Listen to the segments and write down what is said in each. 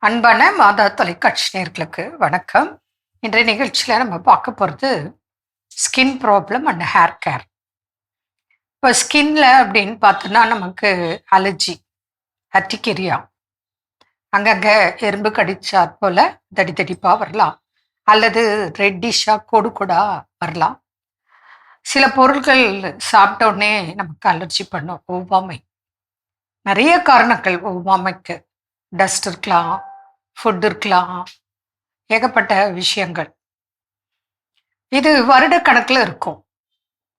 அன்பான மாதா தொலைக்காட்சி நேயர்களுக்கு வணக்கம். இன்றைய நிகழ்ச்சியில் நம்ம பார்க்க போகிறது skin problem and hair care. இப்போ ஸ்கின்ல அப்படின்னு பார்த்தோன்னா நமக்கு அலர்ஜி, அர்டிகேரியா, அங்கங்கே எறும்பு கடிச்சாற் போல் தடி தடிப்பாக வரலாம், அல்லது ரெட்டிஷாக கோடு கோடாக வரலாம். சில பொருட்கள் சாப்பிட்ட உடனே நமக்கு அலர்ஜி பண்ணும். ஒவ்வாமை, நிறைய காரணங்கள் ஒவ்வாமைக்கு. டஸ்ட் இருக்கலாம், ஃபுட் இருக்கலாம், ஏகப்பட்ட விஷயங்கள். இது வருடக்கணக்கில் இருக்கும்.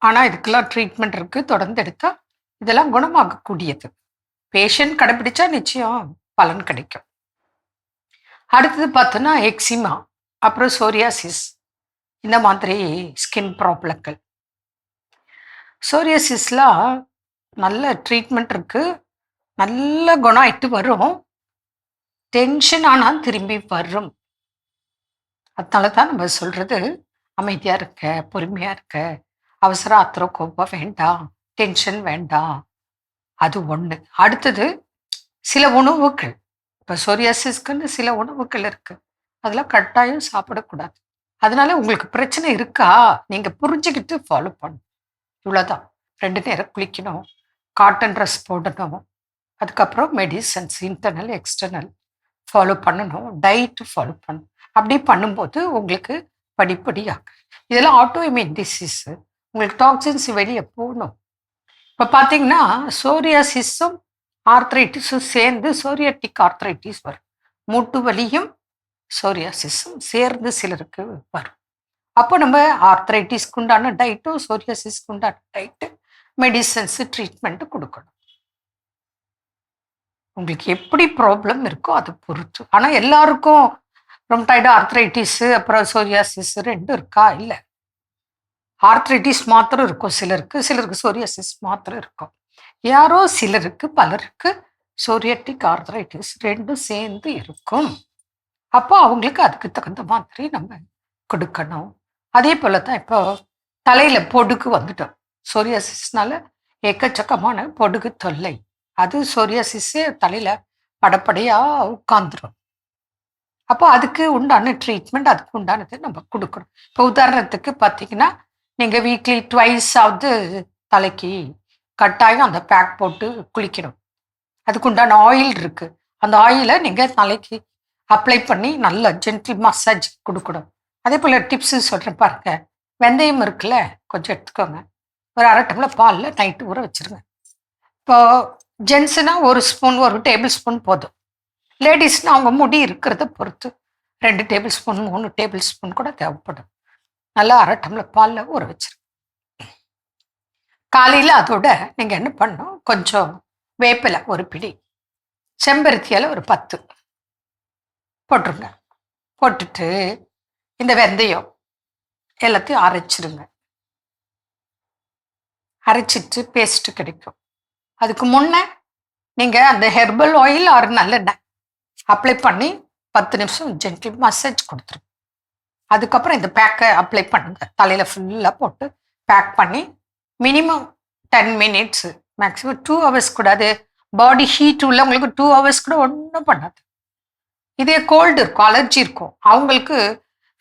ஆனால் இதுக்கெல்லாம் ட்ரீட்மெண்ட் இருக்குது. தொடர்ந்து எடுத்தால் இதெல்லாம் குணமாகக்கூடியது. பேஷண்ட் கடைப்பிடிச்சா நிச்சயம் பலன் கிடைக்கும். அடுத்தது பார்த்தோன்னா எக்ஸிமா, அப்புறம் சோரியாசிஸ், இந்த மாதிரி ஸ்கின் ப்ராப்ளங்கள். சோரியாசிஸ்லாம் நல்ல ட்ரீட்மெண்ட் இருக்குது, நல்ல குணம் ஆயிட்டு வரும். டென்ஷன் ஆனால் திரும்பி வரும். அதனால தான் நம்ம சொல்கிறது, அமைதியாக இருக்க, பொறுமையாக இருக்க, அவசர ஆத்திரம் கோபம் வேண்டாம், டென்ஷன் வேண்டாம். அது ஒன்று. அடுத்தது சில உணவுகள், இப்போ சோரியாசிஸ்க்குன்னு சில உணவுகள் இருக்குது, அதெல்லாம் கட்டாயம் சாப்பிடக்கூடாது. அதனால உங்களுக்கு பிரச்சனை இருக்கா, நீங்கள் புரிஞ்சுக்கிட்டு ஃபாலோ பண்ணணும். இவ்வளோதான். 2 நேரம் குளிக்கணும், காட்டன் ட்ரெஸ் போடணும், அதுக்கப்புறம் மெடிசன்ஸ் இன்டர்னல் எக்ஸ்டர்னல் ஃபாலோ பண்ணணும், டயட்டு ஃபாலோ பண்ணணும். அப்படி பண்ணும்போது உங்களுக்கு படிப்படியாக இதெல்லாம் ஆட்டோஇம்யூன் டிசீஸு, உங்களுக்கு டாக்ஸின்ஸ் வெளியே போகணும். இப்போ பார்த்தீங்கன்னா சோரியாசிஸும் ஆர்த்ரைட்டிஸும் சேர்ந்து சோரியாட்டிக் ஆர்த்ரைட்டிஸ் வரும். மூட்டு வலியும் சோரியாசிஸும் சேர்ந்து சிலருக்கு வரும். அப்போ நம்ம ஆர்த்ரைட்டிஸ்க்கு உண்டான டயட்டும் சோரியாசிஸ்க்கு உண்டான டயட்டு, மெடிசன்ஸு, ட்ரீட்மெண்ட்டு கொடுக்கணும். உங்களுக்கு எப்படி ப்ராப்ளம் இருக்கோ அதை பொறுத்து. ஆனால் எல்லாருக்கும் ரொமட்டாய்டு ஆர்த்ரைட்டிஸு அப்புறம் சோரியாசிஸ் 2 இருக்கா? இல்லை. ஆர்த்ரைட்டிஸ் மாத்திரம் இருக்கும் சிலருக்கு, சிலருக்கு சோரியாசிஸ் மாத்திரம் இருக்கும். யாரோ சிலருக்கு, பலருக்கு சோரியாட்டிக் ஆர்த்ரைட்டிஸ் 2ம் சேர்ந்து இருக்கும். அப்போ அவங்களுக்கு அதுக்கு தகுந்த மாதிரி நம்ம கொடுக்கணும். அதே போல தான் இப்போ தலையில் பொடுகு வந்துட்டோம். சோரியாசிஸ்னால எக்கச்சக்கமான பொடுகு தொல்லை. அது சோரியாசிஸே தலையில் படப்படையாக உட்காந்துரும். அப்போ அதுக்கு உண்டான ட்ரீட்மெண்ட், அதுக்கு உண்டானது நம்ம கொடுக்கணும். இப்போ உதாரணத்துக்கு பார்த்தீங்கன்னா, நீங்கள் வீக்லி ட்வைஸ் ஆவது தலைக்கு கட்டாயம் அந்த பேக் போட்டு குளிக்கணும். அதுக்கு உண்டான ஆயில் இருக்குது. அந்த ஆயிலை நீங்கள் தலைக்கு அப்ளை பண்ணி நல்லா ஜென்டில் மசாஜ் கொடுக்கணும். அதே போல் டிப்ஸு சொல்கிறேன் பாருங்க. வெந்தயம் இருக்குல்ல, கொஞ்சம் எடுத்துக்கோங்க. ஒரு 1/2 டம்ளர் பாலில் நைட்டு ஊற வச்சுருங்க. இப்போது ஜென்ஸுனா 1 ஸ்பூன், 1 டேபிள் ஸ்பூன் போதும். லேடிஸ்னால் அவங்க முடி இருக்கிறத பொறுத்து 2 டேபிள் ஸ்பூன், 3 டேபிள் ஸ்பூன் கூட தேவைப்படும். நல்லா 1/2 டம்ளர் பாலில் ஊற வச்சிருங்க. காலையில் அதோட நீங்கள் என்ன பண்ணணும், கொஞ்சம் வேப்பிலை 1 பிடி, செம்பருத்தி இலை ஒரு 10 போட்டுருங்க. போட்டுட்டு இந்த வெந்தயம் எல்லாத்தையும் அரைச்சிருங்க. அரைச்சிட்டு பேஸ்ட்டு கிடைக்கும். அதுக்கு முன்னே நீங்கள் அந்த ஹெர்பல் ஆயில் ஆர் நல்லெண்ணெய் அப்ளை பண்ணி 10 நிமிஷம் ஜென்டில் மசாஜ் கொடுத்துருங்க. அதுக்கப்புறம் இந்த பேக்கை அப்ளை பண்ணுங்க. தலையில் ஃபுல்லாக போட்டு பேக் பண்ணி மினிமம் 10 மினிட்ஸு, மேக்ஸிமம் 2 ஹவர்ஸ் கூட. அது பாடி ஹீட் உள்ளவங்களுக்கு 2 ஹவர்ஸ் கூட ஒன்றும் பண்ணாது. இதே கோல்டு இருக்கும், அலர்ஜி இருக்கும், அவங்களுக்கு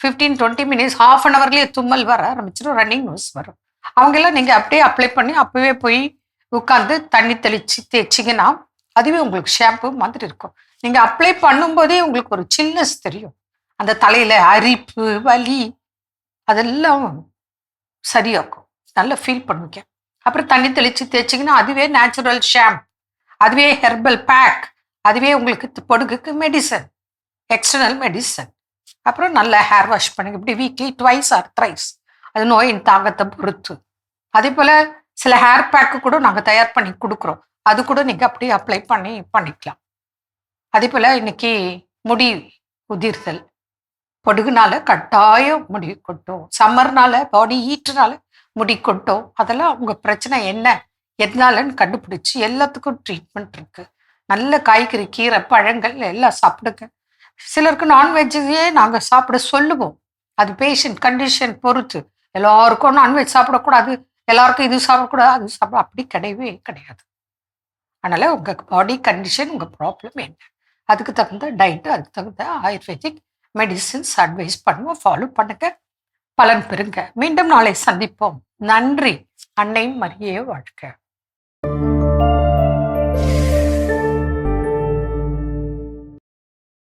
15-20 மினிட்ஸ், ½ அன் ஹவர்லேயே தும்மல் வர ஆரம்பிச்சிடும், ரன்னிங் நோஸ் வரும். அவங்கெல்லாம் நீங்கள் அப்படியே அப்ளை பண்ணி அப்போவே போய் உட்காந்து தண்ணி தெளித்து தேய்ச்சிங்கன்னா அதுவே உங்களுக்கு ஷாம்பு மாதிரி இருக்கும். நீங்கள் அப்ளை பண்ணும்போதே உங்களுக்கு ஒரு சில்னஸ் தெரியும். அந்த தலையில் அரிப்பு, வலி அதெல்லாம் சரியாக்கும். நல்லா ஃபீல் பண்ணுவீங்க. அப்புறம் தண்ணி தெளித்து தேய்ச்சிங்கன்னா அதுவே நேச்சுரல் ஷாம்பு, அதுவே ஹெர்பல் பேக், அதுவே உங்களுக்கு பொடுகுக்கு மெடிசன், எக்ஸ்டர்னல் மெடிசன். அப்புறம் நல்லா ஹேர் வாஷ் பண்ணுங்க. இப்படி வீக்லி ட்வைஸ் ஆர் த்ரைஸ், அது நோயின் தாக்கத்தை பொறுத்து. அதே போல் சில ஹேர் பேக்கு கூட நாங்கள் தயார் பண்ணி கொடுக்குறோம். அது கூட நீங்கள் அப்படியே அப்ளை பண்ணிக்கலாம். அதே போல் இன்னைக்கு முடி உதிர்தல், பொடுகுனால கட்டாயம் முடி கொட்டும். சம்மர்னால, பாடி ஹீட்டுனால முடி கொட்டும். அதெல்லாம் உங்கள் பிரச்சனை என்ன, எதனாலன்னு கண்டுபிடிச்சி எல்லாத்துக்கும் ட்ரீட்மெண்ட் இருக்குது. நல்ல காய்கறி, கீரை, பழங்கள் எல்லாம் சாப்பிடுங்க. சிலருக்கு நான்வெஜ்ஜையே நாங்கள் சாப்பிட சொல்லுவோம். அது பேஷண்ட் கண்டிஷன் பொறுத்து. எல்லாருக்கும் நான்வெஜ் சாப்பிடக்கூடாது, எல்லாருக்கும் இது சாப்பிடக்கூடாது, அது சாப்பிட, அப்படி கிடையவே கிடையாது. அதனால் உங்கள் பாடி கண்டிஷன், உங்கள் ப்ராப்ளம் என்ன, அதுக்கு தகுந்த டயட்டு, அதுக்கு தகுந்த ஆயுர்வேதிக் மெடிசின்ஸ் அட்வைஸ் பண்ணுவோம். ஃபாலோ பண்ணுங்க, பலன் பெறுங்க. மீண்டும் நாளை சந்திப்போம். நன்றி. அன்னை மரியே வாழ்க.